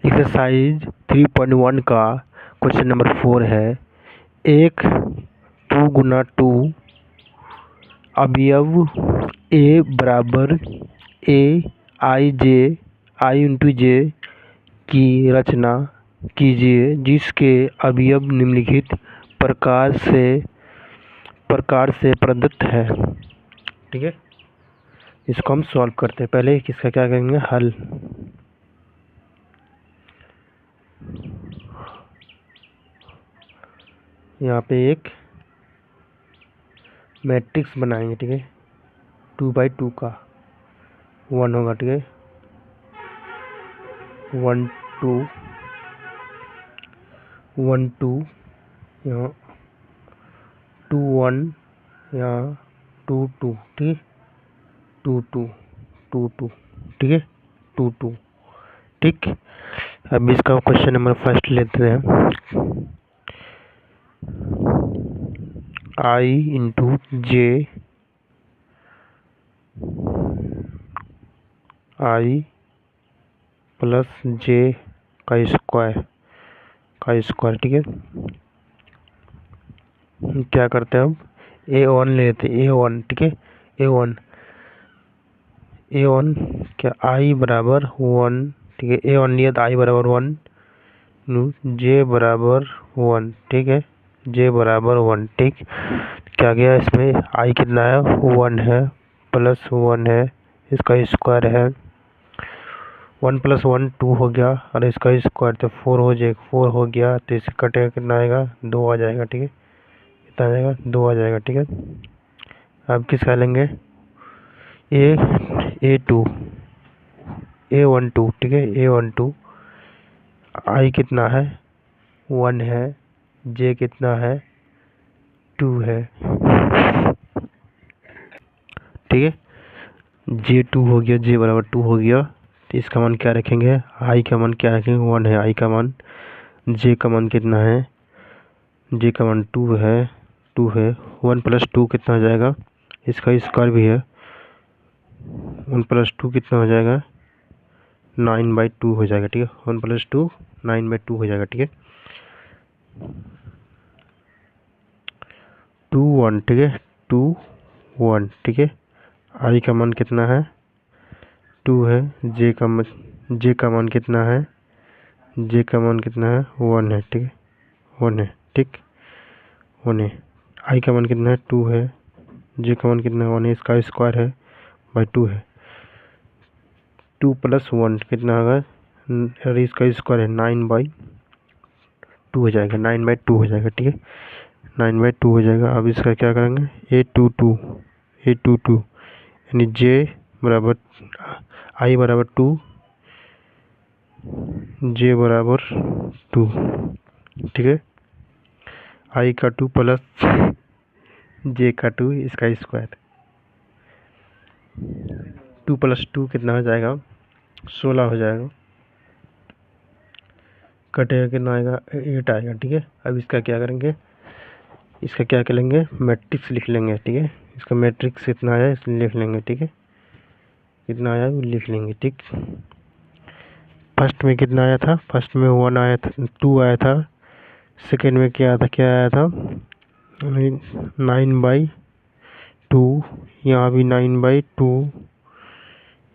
Exercise 3.1 का question number 4 है। एक 2 गुना 2 अवयव ए बराबर ए आई इंटू जे की रचना कीजिए जिसके अवयव निम्नलिखित प्रकार से प्रदत्त है। ठीक है, इसको हम सॉल्व करते हैं। पहले इसका क्या करेंगे, हल। यहाँ पे एक मैट्रिक्स बनाएंगे। ठीक है, 2/2 का 1 होगा। ठीक है, 1 2 1 2, यहाँ 2 1, यहाँ 2 2। ठीक है, 2 2 2 2। ठीक है, 2 2। ठीक, अब इसका क्वेश्चन नंबर फर्स्ट लेते हैं। आई इंटू जे आई प्लस जे का स्क्वायर ठीक है। क्या करते हैं, अब A1 ले लेते हैं। A1, ठीक है, A1 क्या, I बराबर 1। ठीक है, A1 लिया तो I बराबर 1, J बराबर 1। ठीक है, J बराबर 1। ठीक, क्या गया इसमें, I कितना है, 1 है, प्लस 1 है, इसका स्क्वायर है। 1 + 1 2 हो गया, और इसका स्क्वायर तो 4 हो जाएगा। 4 हो गया तो इससे कटेगा, कितना आएगा, 2 आ जाएगा। ठीक है, कितना आ जाएगा, 2 आ जाएगा। ठीक है, अब किसका लेंगे, A2 A12। ठीक है, A12 I कितना है, 1 है, J कितना है, 2 है। ठीक है, J2 हो गया, J बराबर 2 हो गया, तो इसका मान क्या रखेंगे, I का मान क्या रखेंगे, 1 है I का मान। J का मान कितना है, J का मान 2 है। 1 + 2 कितना हो जाएगा, इसका स्क्वायर भी है। 1 + 2 कितना हो जाएगा, 9/2 हो जाएगा। ठीक है, 1 + 2 9/2 हो जाएगा। ठीक है, 2 1। ठीक है, 2 1। ठीक है, I का मान कितना है, 2 है। J का मान कितना है, J का मान कितना है, 1 है। ठीक है, 1 है। ठीक, 1 है। I का मान कितना है, 2 है। J का मान कितना है, 1 है, इसका स्क्वायर है, बाई 2 है। 2 + 1 कितना होगा, अरे इसका स्क्वायर है, 9/2 हो जाएगा। 9/2 हो जाएगा। ठीक है, 9/2 हो जाएगा। अब इसका क्या करेंगे, A22 यानी J बराबर I बराबर 2, J बराबर 2। ठीक है, I का 2 प्लस J का 2, इसका स्क्वायर। 2 + 2 कितना हो जाएगा, 16 हो जाएगा। कटेगा, कितना आएगा, 8 आएगा। ठीक है, अब इसका क्या करेंगे, इसका क्या करेंगे, मैट्रिक्स लिख लेंगे। ठीक है, इसका मैट्रिक्स कितना आया, इसलिए लिख लेंगे। ठीक है, कितना आया लिख लेंगे। ठीक, फर्स्ट में कितना आया था, फर्स्ट में 1 आया था, 2 आया था। सेकेंड में क्या आया था 9/2। यहाँ भी 9/2,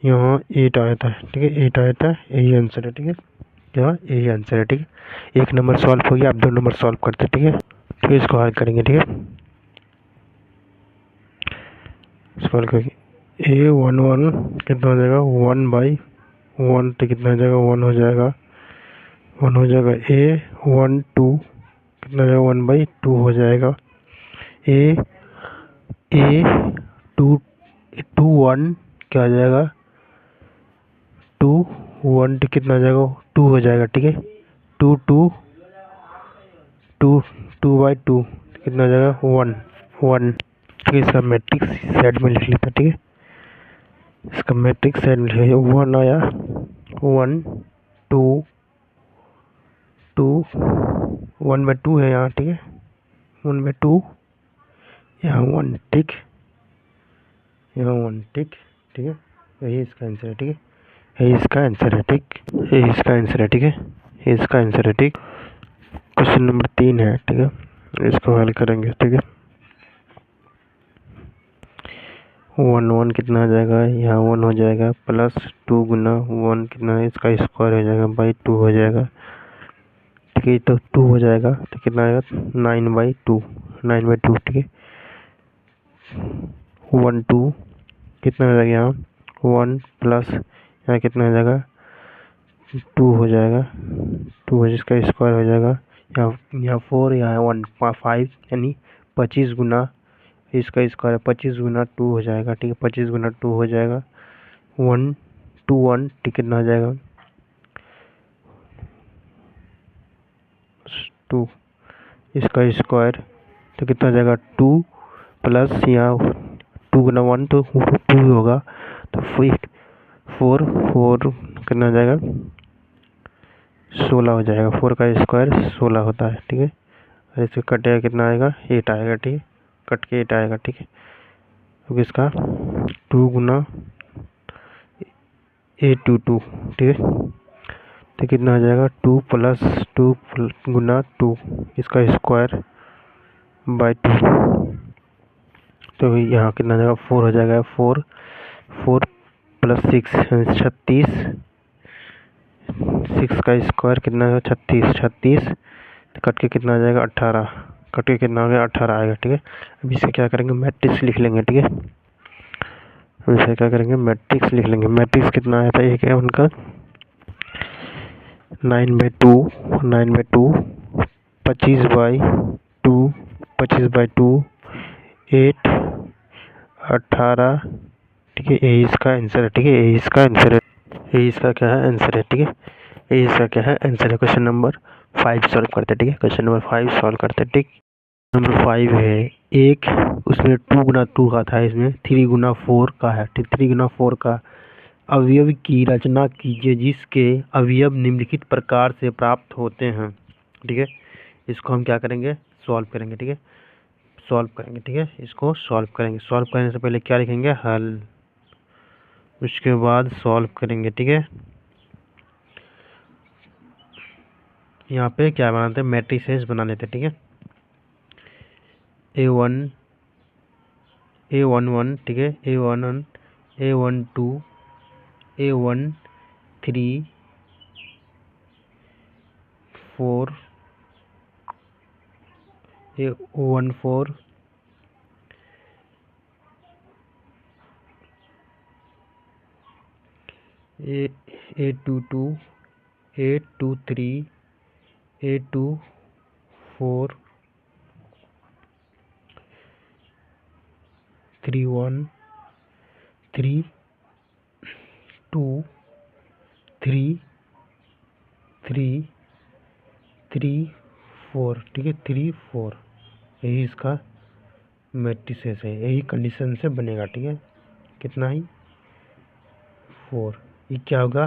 यहाँ 8 आया था। ठीक है, 8 आया था, यही आंसर है। ठीक है, यहाँ यही आंसर है। ठीक है, 1 नंबर सॉल्व हो गया। आप 2 नंबर सॉल्व करते। ठीक है, ठीक है, इसको हल करेंगे। ठीक है, सॉल्व करेंगे। A11 कितना हो जाएगा, 1/1, तो कितना हो जाएगा, 1 हो जाएगा। 1 हो जाएगा। A12 कितना हो जाएगा, 1/2 हो जाएगा। A21 क्या हो जाएगा, 2 1 तो कितना हो जाएगा, 2 हो जाएगा। ठीक है, 2 2 2 2/2 कितना हो जाएगा, 1 1। ठीक है, इसका मैट्रिक्स साइड में लिख लेते हैं। ठीक है, इसका मैट्रिक्स साइड में लिख 1 आया, 1 2 2 1/2 है यहाँ। ठीक है, 1/2, यहाँ 1। ठीक, यहाँ 1। ठीक, ठीक है, यही इसका आंसर है। ठीक है, ये इसका आंसर है, ठीक। ये इसका आंसर है, ठीक है। ये इसका आंसर है, ठीक। क्वेश्चन नंबर 3 है, ठीक है। इसको हल करेंगे, ठीक है। 1 1 कितना आ जाएगा, यहाँ 1 हो जाएगा, प्लस 2 गुना 1 कितना है, इसका स्क्वायर हो जाएगा, बाई 2 हो जाएगा, ठीक है। तो 2 हो जाएगा तो कितना आएगा, 9/2, 9/2, ठीक है। 1 2 कितना हो जाएगा, यहाँ 1 प्लस यहाँ कितना हो जाएगा, 2 हो जाएगा, 2 हो जिसका स्क्वायर हो जाएगा, यहाँ 4, यहाँ 1 5, यानी 25 गुना इसका स्क्वायर 25 गुना 2 हो जाएगा, ठीक है। 25 गुना 2 हो जाएगा, 1 2 1, ठीक, कितना हो जाएगा, 2, इसका स्क्वायर तो कितना हो जाएगा, 2 प्लस यहाँ 2 गुना 1 तो 2 होगा, तो 4 4 कितना हो जाएगा, 16 हो जाएगा। 4 का स्क्वायर 16 होता है, ठीक है। और इससे कटेगा कितना आएगा, 8 आएगा, ठीक है। कट के 8 आएगा, ठीक है। तो इसका 2 गुना 8 2 2, ठीक है। तो कितना आ जाएगा, 2 प्लस 2 गुना 2 इसका स्क्वायर बाई 2, तो यहाँ कितना आ जाएगा, 4 हो जाएगा, 4 4 प्लस 6 36, 6 का स्क्वायर कितना है, 36 36, कट के कितना आ जाएगा, 18, कट के कितना आ गया, 18 आएगा, ठीक है। अब इसे क्या करेंगे, मैट्रिक्स लिख लेंगे, ठीक है। अब इसे क्या करेंगे, मैट्रिक्स लिख लेंगे। मैट्रिक्स कितना आया था, एक है उनका 9/2, 9/2, 25/2, 25/2, 8 18, ठीक है। यही इसका आंसर है, ठीक है। यही इसका आंसर है, यही इसका क्या है, आंसर है, ठीक है। यही इसका क्या है, आंसर है। क्वेश्चन नंबर 5 सॉल्व करते हैं, ठीक है। क्वेश्चन नंबर 5 सॉल्व करते हैं, ठीक। नंबर 5 है, एक उसमें 2 गुना 2 का था, इसमें 3 गुना 4 का है, ठीक। 3 गुना 4 का अवयव की रचना कीजिए जिसके अवयव निम्नलिखित प्रकार से प्राप्त होते हैं, ठीक है। इसको हम क्या करेंगे, सॉल्व करेंगे, ठीक है। सॉल्व करेंगे, ठीक है। इसको सॉल्व करेंगे। सॉल्व करने से पहले क्या लिखेंगे, हल, उसके बाद सॉल्व करेंगे, ठीक है। यहाँ पे क्या बनाते हैं, मैट्रिसेस बना लेते हैं, ठीक है। A1 A11, ठीक है। A11 A12 A13 4 A14 A22 A23 A24 31 32 3 3 3 4, ठीक है। 3 4, यही इसका मैट्रिसेस है, यही कंडीशन से बनेगा, ठीक है। कितना ही, 4। ये क्या होगा,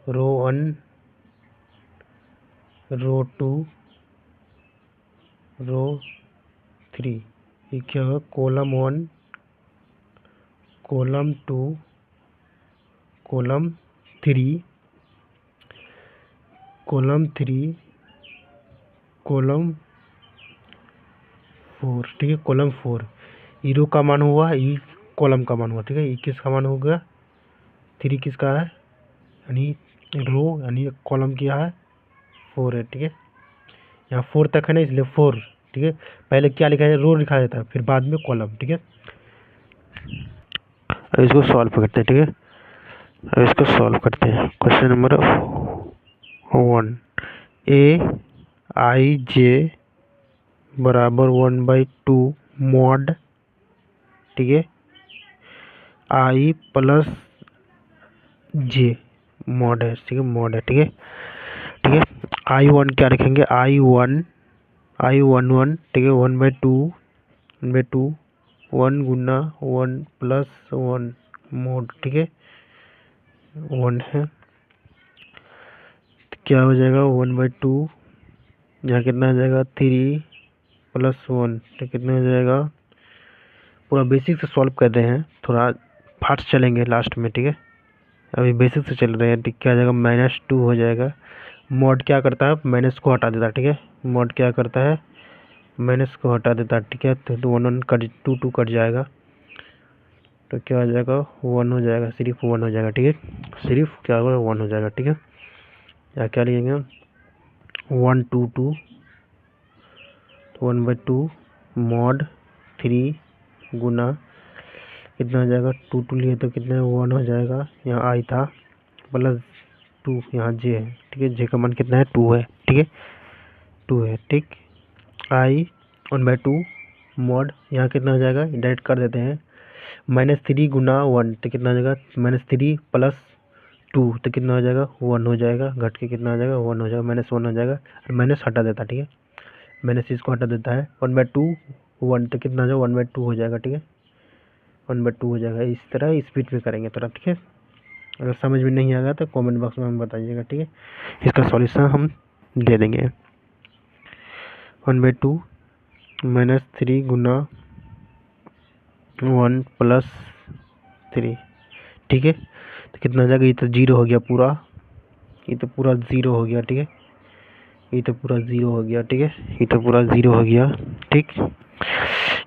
रो 1 रो 2 रो 3। ये क्या होगा, column 1 column 2 column 3 column 3 column 4, ठीक है। कॉलम 4, ई रो का मान हुआ, ई कॉलम का मान हुआ, ठीक है। ई किसका मान हो गया, 3 किसका है, यानी रो, यानी कॉलम क्या है, 4 है, ठीक है। यहाँ 4 तक है ना, इसलिए 4, ठीक है। पहले क्या लिखा है, रो लिखा जाता है, फिर बाद में कॉलम, ठीक है। अब इसको सॉल्व करते हैं, ठीक है। अब इसको सॉल्व करते हैं। क्वेश्चन नंबर 1, Aij बराबर 1/2 मॉड, ठीक है, आई प्लस जे मॉड है, ठीक है। मॉड है, ठीक है, ठीक है। I1 क्या रखेंगे, I1 ठीक है, 1/2 1 गुना 1 प्लस 1 मोड, ठीक है। 1 है, तो क्या हो जाएगा, 1/2, यहाँ कितना हो जाएगा, 3 प्लस 1, तो कितना हो जाएगा। पूरा बेसिक से सॉल्व कर रहे हैं, थोड़ा फास्ट चलेंगे लास्ट में, ठीक है। अभी बेसिक से चल रहे हैं। ठीक, क्या आ जाएगा, -2 हो जाएगा। मॉड क्या करता है, माइनस को हटा देता है। ठीक है, मॉड क्या करता है, माइनस को हटा देता है। ठीक है, तो 1 1 कट 2 2 कट जाएगा, तो क्या हो जाएगा, 1 हो जाएगा, सिर्फ 1 हो जाएगा। ठीक है, सिर्फ क्या होगा, 1 हो जाएगा। ठीक है, या क्या लिखेंगे, 1 2 2, तो 1/2 मॉड 3 गुना कितना हो जाएगा, 2 2 लिए तो कितना 1 हो जाएगा। यहाँ आई था प्लस 2, यहाँ जे है। ठीक है, जे का मान कितना है, 2 है। ठीक है, 2 है। ठीक, आई 1/2 मॉड यहाँ कितना हो जाएगा, डायरेक्ट कर देते हैं, -3 गुना 1 तो कितना हो जाएगा, -3 प्लस 2 तो कितना हो जाएगा, 1 हो जाएगा। घट के कितना हो जाएगा, 1 हो जाएगा, -1 हो जाएगा। माइनस हटा देता है। ठीक है, माइनस इसको हटा देता है, 1/2 1 तो कितना हो जाएगा, 1/2 हो जाएगा। ठीक है, 1/2 हो जाएगा। इस तरह स्पीड में करेंगे थोड़ा। ठीक है, अगर समझ में नहीं आएगा तो कमेंट बॉक्स में हम बताइएगा। ठीक है, इसका सॉल्यूशन हम दे देंगे। 1/2 -3 गुना 1 प्लस 3। ठीक है, तो कितना हो जाएगा, ये तो 0 हो गया पूरा, ये तो पूरा 0 हो गया। ठीक है, ये तो पूरा 0 हो गया। ठीक है, ये तो पूरा 0 हो गया। ठीक,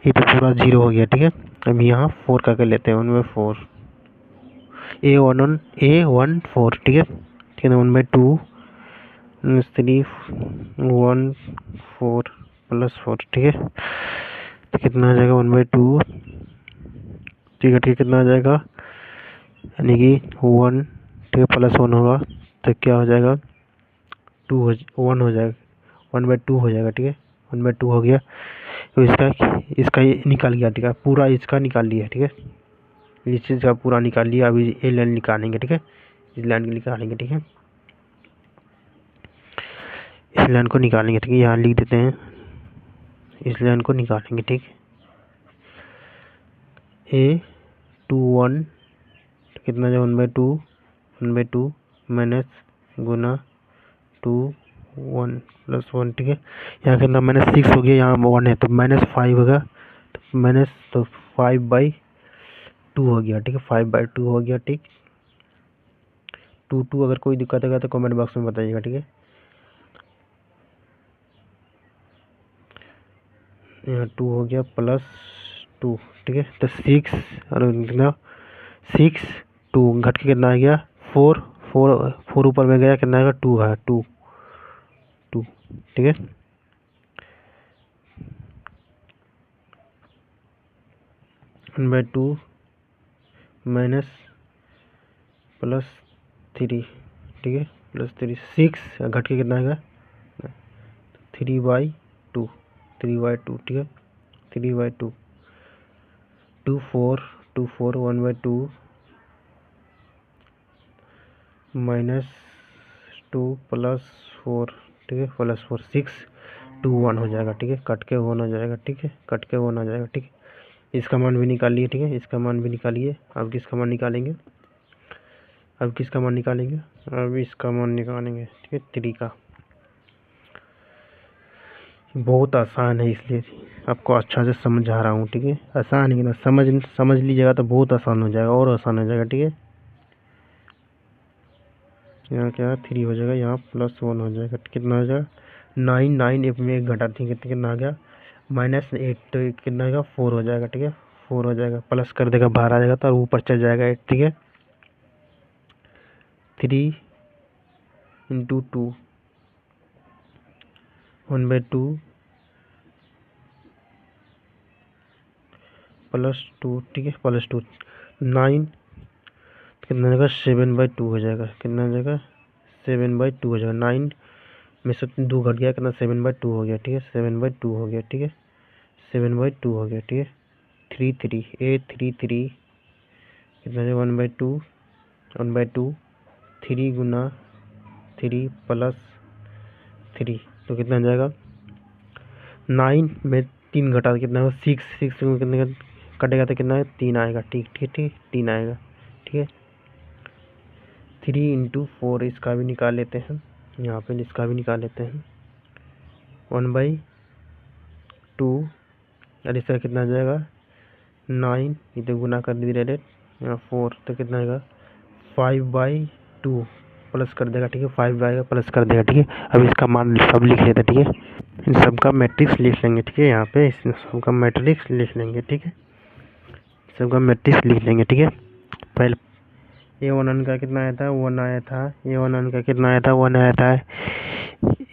ये तो पूरा 0 हो गया। ठीक है, अब यहाँ 4 करके लेते हैं, 1/4 A1 4। ठीक है, 1/2 3 1 4 प्लस 4। ठीक है, तो कितना आ जाएगा, 1/2। ठीक है, ठीक है, कितना आ जाएगा, यानी कि 1। ठीक है, +1 होगा तो क्या हो जाएगा, 1 हो जाएगा, 1/2 हो जाएगा। ठीक है, 1/2 हो गया। तो इसका ये निकाल गया। ठीक है, पूरा इसका निकाल लिया। ठीक है, इस चीज़ का पूरा निकाल लिया। अभी ये लाइन निकालेंगे। ठीक है, इस लाइन को निकालेंगे। ठीक है, इस लाइन को निकालेंगे। ठीक है, यहाँ लिख देते हैं, इस लाइन को निकालेंगे। ठीक, A21 कितना है, 1/2 माइनस गुना 2 1 प्लस 1। ठीक है, यहाँ कितना -6 हो गया, यहाँ 1 है तो -5 होगा, तो माइनस तो 5/2 हो गया। ठीक है, 5/2 हो गया। ठीक, 2 2 अगर कोई दिक्कत होगा तो कमेंट बॉक्स में बताइएगा। ठीक है, यहाँ 2 हो गया +2। ठीक है, तो 6 और कितना 6 2 घट के कितना आ गया, 4 4 4 ऊपर में गया, कितना आएगा, 2 है, 2 2। ठीक है, 1/2 माइनस +3। ठीक है, +3 6 घट के कितना आएगा, 3/2 3/2। ठीक है, 3/2 2 4 2 4 1/2 -2 +4। ठीक है, +4 6 2 1 हो जाएगा। ठीक है, कट के 1 हो जाएगा। ठीक है, कट के 1 हो जाएगा। ठीक है, इसका मान भी निकालिए। ठीक है, इसका मान भी निकालिए। अब किसका मान निकालेंगे, अब किसका मान निकालेंगे, अब इसका मान निकालेंगे। ठीक है, 3 का। बहुत आसान है, इसलिए आपको अच्छा से समझा रहा हूँ। ठीक है, आसान है ना, समझ लीजिएगा तो बहुत आसान हो जाएगा, और आसान हो जाएगा। ठीक है, यहाँ क्या 3 हो जाएगा, यहाँ +1 हो जाएगा। कितना हो जाएगा, 9 9 एक में एक घटा, ठीक है, कितना आ गया, -8 तो कितना आएगा, 4 हो जाएगा। ठीक है, 4 हो जाएगा, प्लस कर देगा, बाहर आ जाएगा तो ऊपर चल जाएगा 8। ठीक है, 3 × 2 1/2 +2। ठीक है, +2 9 कितना हो जाएगा, 7/2 हो जाएगा। कितना हो जाएगा, 7/2 हो जाएगा। 9 में से 2 घट गया, कितना 7/2 हो गया। ठीक है, 7/2 हो गया। ठीक है, 7/2 हो गया। ठीक है, 3 3 A33 कितना है, 1/2 3 गुना 3 +3 तो कितना हो जाएगा, 9 में 3 घटा तो कितना होगा, 6 6 में कितने कटेगा तो कितना है, 3 आएगा। ठीक ठीक ठीक, 3 आएगा। ठीक है, 3 × 4 इसका भी निकाल लेते हैं, यहाँ पे इसका भी निकाल लेते हैं, 1/2 और इसका कितना आ जाएगा, 9 इधर गुना कर दी डायरेक्ट, यहाँ 4 तो कितना आएगा, 5/2 प्लस कर देगा, ठीक है, 5 आएगा प्लस कर देगा, ठीक है। अब इसका मान सब लिख लेते हैं, ठीक है, इन सब का मैट्रिक्स लिख लेंगे, ठीक है, यहाँ पे इस सब का मैट्रिक्स लिख लेंगे, ठीक है, सबका मैट्रिक्स लिख लेंगे, ठीक है। पहले A11 का कितना आया था, 1 आया था। A11 का कितना आया था, 1 आया था।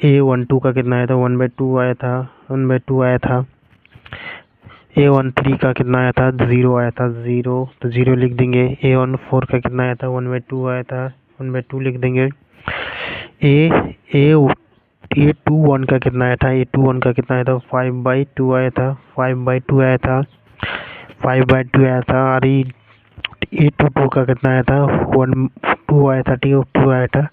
A12 का कितना आया था, 1/2 आया था, 1/2 आया था। A13 का कितना आया था, 0 आया था, 0, तो 0 लिख देंगे। A14 का कितना आया था, 1/2 आया था, 1/2 लिख देंगे। A21 का कितना आया था, A21 का कितना आया था, 5/2 आया था, 5/2 आया था, 5/2 आया था। और A22 का कितना आया था, 1/2 आया था, ठीक है, 2 आया था।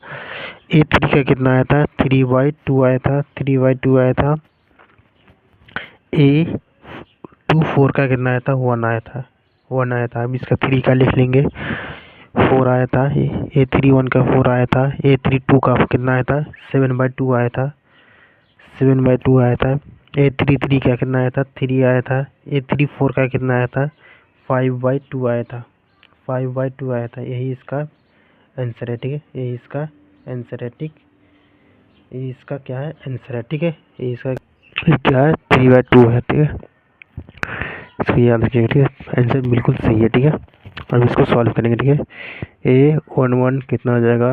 A3 का कितना आया था, 3/2 आया था, 3/2 आया था। A24 का कितना आया था, 1 आया था, 1 आया था। अब इसका 3 का लिख लेंगे, 4 आया था। A31 का 4 आया था। A32 का कितना आया था, 7/2 आया था, 7/2 आया था। A33 का कितना आया था, 3 आया था। A34 का कितना आया था, 5/2 आया था, 5/2 आया था। यही इसका आंसर है, ठीक है, यही इसका आंसर है, ठीक, यही इसका क्या है, आंसर है, ठीक है, यही इसका क्या है, 3/2 है, ठीक है, इसको याद रखिएगा, ठीक है, आंसर बिल्कुल सही है, ठीक है। अब इसको सॉल्व करेंगे, ठीक है। A11 कितना हो जाएगा,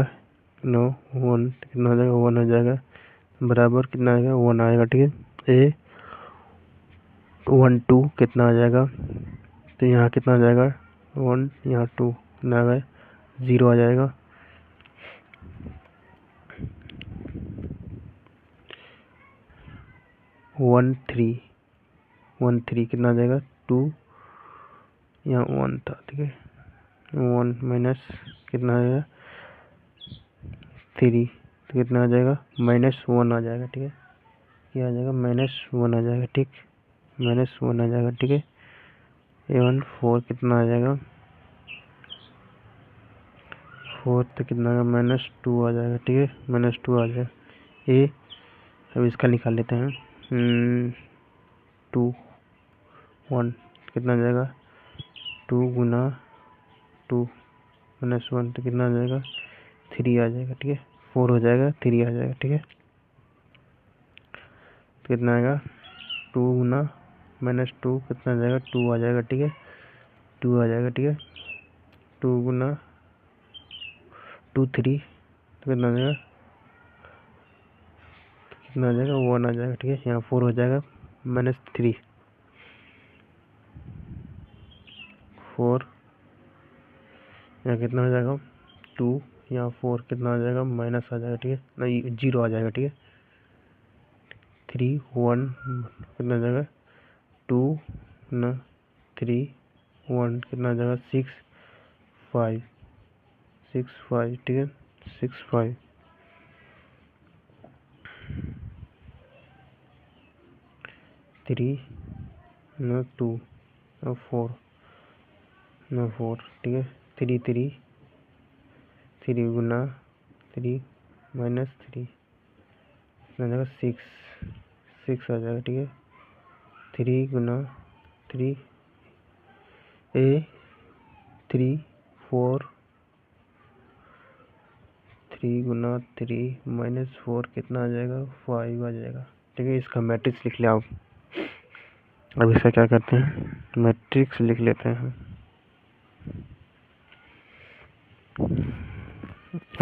1 कितना हो जाएगा, 1 हो जाएगा, बराबर कितना आएगा, 1 आएगा, ठीक है। A12 कितना आ जाएगा, तो यहाँ कितना आ जाएगा, 1, यहाँ 2 कितना आ गया, 0 आ जाएगा। वन थ्री कितना आ जाएगा, 2, यहाँ 1 था, ठीक है, 1 माइनस कितना आ जाएगा, 3, तो कितना आ जाएगा, -1 आ जाएगा, ठीक है, क्या आ जाएगा, -1 आ जाएगा, ठीक, -1 आ जाएगा, ठीक है। A14 कितना आ जाएगा, 4 तो कितना आएगा, -2 आ जाएगा, ठीक है, -2 आ जाएगा। अब इसका निकाल लेते हैं। 2, 1 कितना आ जाएगा, 2 गुना 2 -1 तो कितना आ जाएगा, 3 आ जाएगा, ठीक है, 4 हो जाएगा, 3 आ जाएगा, ठीक है, तो कितना आएगा, 2 गुना -2 कितना आ जाएगा, 2 आ जाएगा, ठीक है, 2 आ जाएगा, ठीक है, 2 गुना 2 3 तो कितना आ जाएगा, कितना आ जाएगा, 1 आ जाएगा, ठीक है, यहाँ 4 हो जाएगा, -3 4 यहाँ कितना हो जाएगा, 2 यहाँ 4 कितना आ जाएगा, माइनस आ जाएगा, ठीक है, नहीं 0 आ जाएगा, ठीक है, 3 1 कितना आ जाएगा, 2 ना 3 1 कितना आ जाएगा, 6 5 6 5, ठीक है, 6 5 3 ना 2 ना 4 ना 4, ठीक है, 3 3 3 गुना 3 -3 कितना आ जाएगा, 6 आ जाएगा, ठीक है, 3 गुना 3 3 4 3 गुना 3 -4 कितना आ जाएगा, 5 आ जाएगा, ठीक है। इसका मैट्रिक्स लिख लिया आप। अब इसका क्या करते हैं, मैट्रिक्स लिख लेते हैं।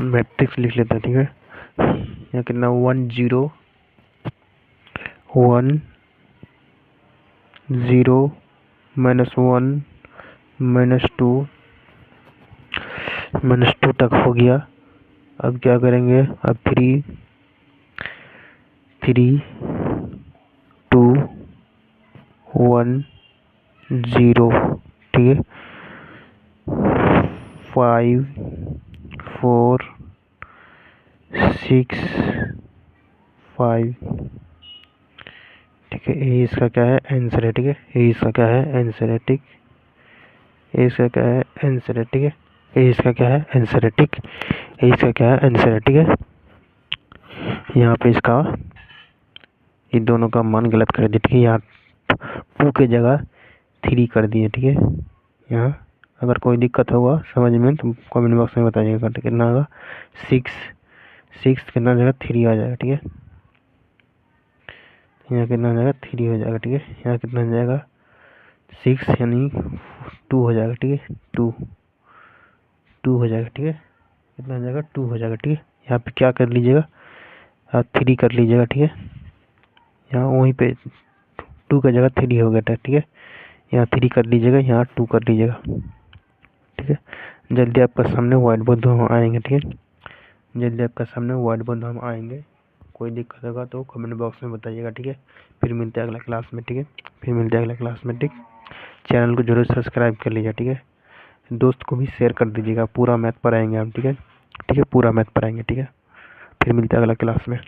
मैट्रिक्स लिख लेते हैं, ठीक है, यहाँ कितना 1 0 1 0 -1 -2 तक हो गया। अब क्या करेंगे, अब 3 2 1 0, ठीक है, 5 4 6 5, ठीक है, ये इसका क्या है, आंसर है, ठीक है, ये इसका क्या है, आंसर है, ठीक, ये इसका क्या है, आंसर है, ठीक है, ये इसका क्या है, आंसर है, ठीक, ये इसका क्या है, आंसर है, ठीक है। यहाँ पे इसका ये दोनों का मान गलत कर दिया, ठीक है, यहाँ 2 की जगह 3 कर दिए, ठीक है, यहाँ अगर कोई दिक्कत होगा समझ में तो कमेंट बॉक्स में बताइएगा। कितना होगा 6 6 कितना हो जाएगा 3 आ जाएगा। ठीक है, यहाँ कितना हो जाएगा 3 हो जाएगा। ठीक है, यहाँ कितना हो जाएगा 6 यानी 2 हो जाएगा। ठीक है, 2 हो जाएगा। ठीक है, कितना हो जाएगा 2 हो जाएगा। ठीक है, यहाँ पे क्या कर लीजिएगा 3 कर लीजिएगा। ठीक है, यहाँ वहीं पे 2 का जगह 3 हो गया था। ठीक है, यहाँ 3 कर लीजिएगा, यहाँ 2 कर लीजिएगा। ठीक है, जल्दी आपका सामने व्हाइट बोर्ड हम आएंगे। ठीक है, जल्दी आपका सामने व्हाइट बोर्ड हम आएंगे। कोई दिक्कत होगा तो कमेंट बॉक्स में बताइएगा। ठीक है, फिर मिलते हैं अगला क्लास में। ठीक है, फिर मिलते हैं अगला क्लास में। ठीक, चैनल को जरूर सब्सक्राइब कर लीजिए। ठीक है, दोस्त को भी शेयर कर दीजिएगा। पूरा मैथ पढ़ाएंगे हम। ठीक है, ठीक है, पूरा मैथ पढ़ाएंगे। ठीक है, फिर मिलते हैं अगला क्लास में।